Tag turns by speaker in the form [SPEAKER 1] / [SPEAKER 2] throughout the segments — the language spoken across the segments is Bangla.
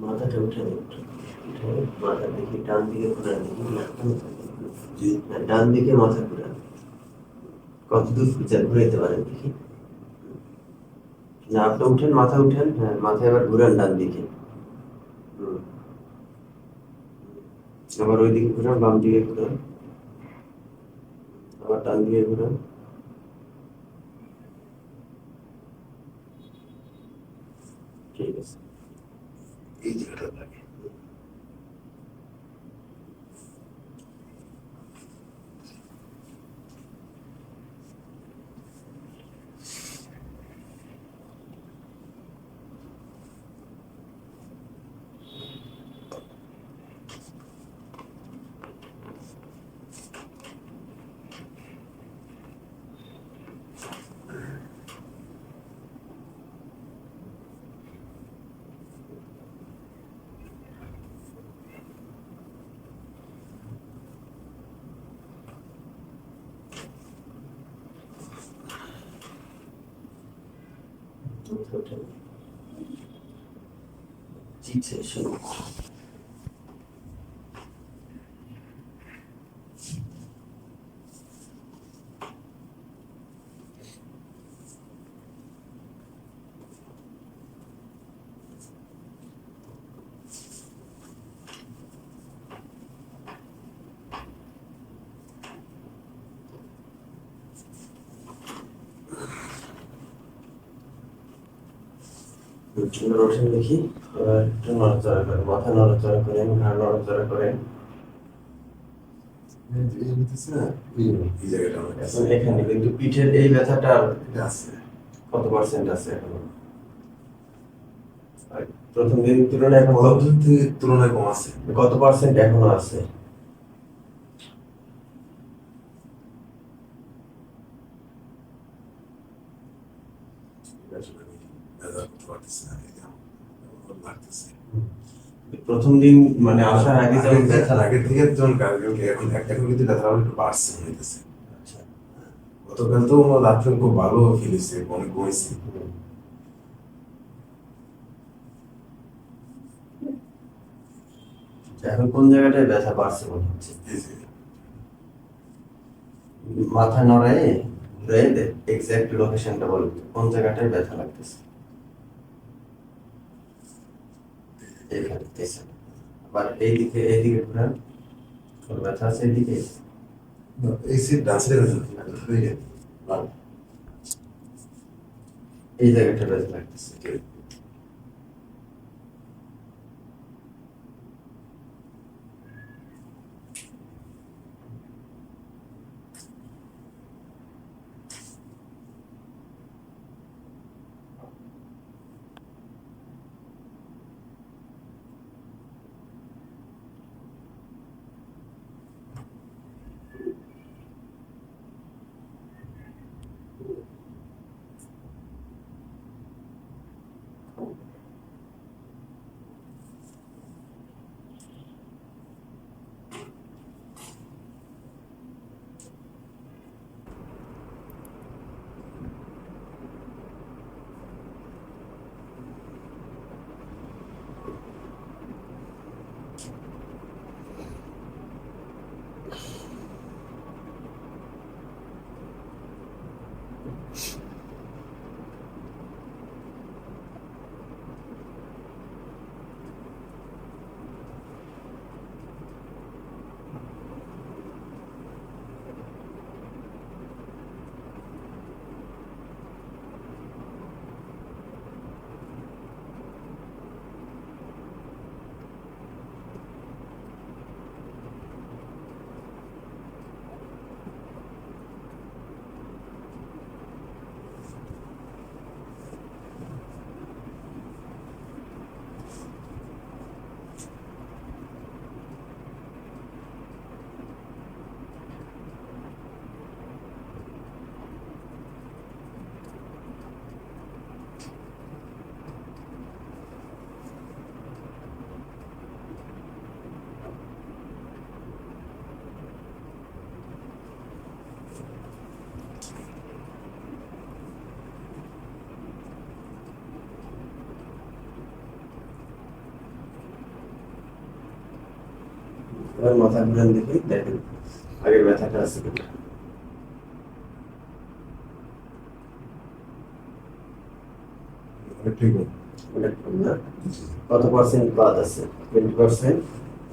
[SPEAKER 1] মাথাটা উঠে উঠে মাথা দেখি ডান দিকে ঘোরান দেখি না জি ডান দিকে মাথা ঘোরান কত দূর ঘুরাইতে পারেন দেখি না আপনি উঠেন মাথা উঠেন হ্যাঁ মাথা এবার ঘুরান ডান দিকে হুম। আবার ওই দিকে ঘুরান বাম দিকে ঘুরান আবার ডান দিকে ঘুরান ঠিক আছে এই জায়গাটা লাগে মাথা উঠেন জি শুরু ওঠেন দেখি এবার একটু নড়াচড়া করেন মাথা নড়াচড়া করেন ঘাড় নড়াচড়া করেন এখন এখানে কিন্তু পিঠের এই ব্যথাটা আছে কত পার্সেন্ট আছে এখনো আর প্রথম দিনের তুলনায় এখন
[SPEAKER 2] তুলনায় কম আছে
[SPEAKER 1] কত পার্সেন্ট এখনো আছে প্রথম দিন মানে আসার আগে যেমন ব্যথা লাগে
[SPEAKER 2] আগের থেকে যেমন এখন এখন কিন্তু ব্যথা একটু বাড়ছে হইতেছে গতকাল তো রাত্রে খুব ভালো ফিল হয়েছে অনেক ঘুমাইছি
[SPEAKER 1] এখন কোন জায়গাটায় ব্যথা বাড়ছে মনে হচ্ছে মাথা নড়ায় ঘুরে এক্সাক্ট লোকেশনটা বলো কোন জায়গাটায় ব্যথা লাগতেছে এইখানে পেছনে আবার এইদিকে ঘুরান কোন ব্যথা আছে এইদিকে
[SPEAKER 2] এই সিট ডান সাইডে
[SPEAKER 1] এই জায়গাটা ব্যথা লাগতেছে এবার মাথা ঘুরান দেখি, দেখেন আগের ব্যথাটা আছে কিনা।
[SPEAKER 2] অনেকটাই কম।
[SPEAKER 1] অনেক কম না? কত পার্সেন্ট বাদ আছে? 20%?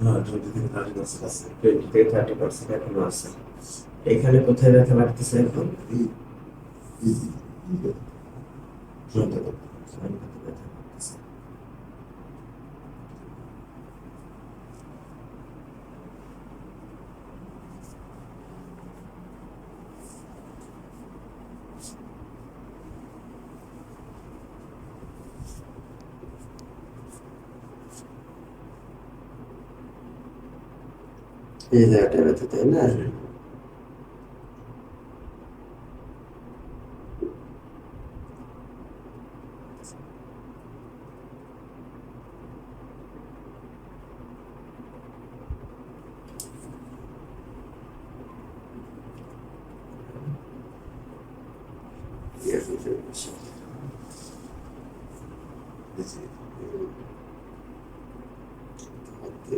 [SPEAKER 2] হ্যাঁ 20 থেকে 30% আছে।
[SPEAKER 1] 20 থেকে 30% এখনো আছে। এখানে কোথায় ব্যথা লাগতেছে এখন?
[SPEAKER 2] এই- এই- এই-
[SPEAKER 1] মাথাতে ব্যথা লাগতেছে। এই জায়গাটা ব্যথা, তাই না?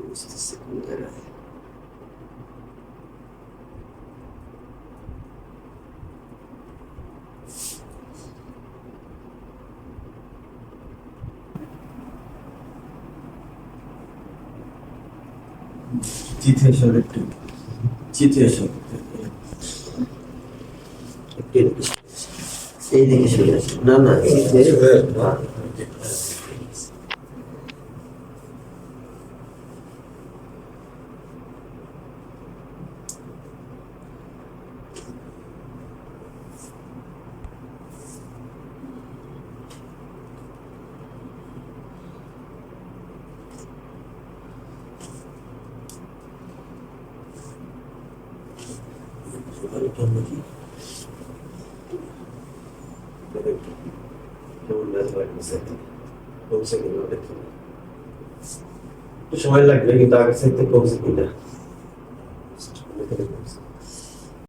[SPEAKER 1] বুঝতেছি কোন জায়গায়। তৃতীয় স্বর একটু, তৃতীয় স্বর একটু এদিকে সরে আসেন। এই দিকে সরে আসেন। না না, এই যে হ্যাঁ। কেমন ব্যথা লাগতেছে? কমছে কিনা দেখুন। একটু সময় লাগবে, কিন্তু আগের চাইতে কমছে কিনা। অনেকটাই কমছে।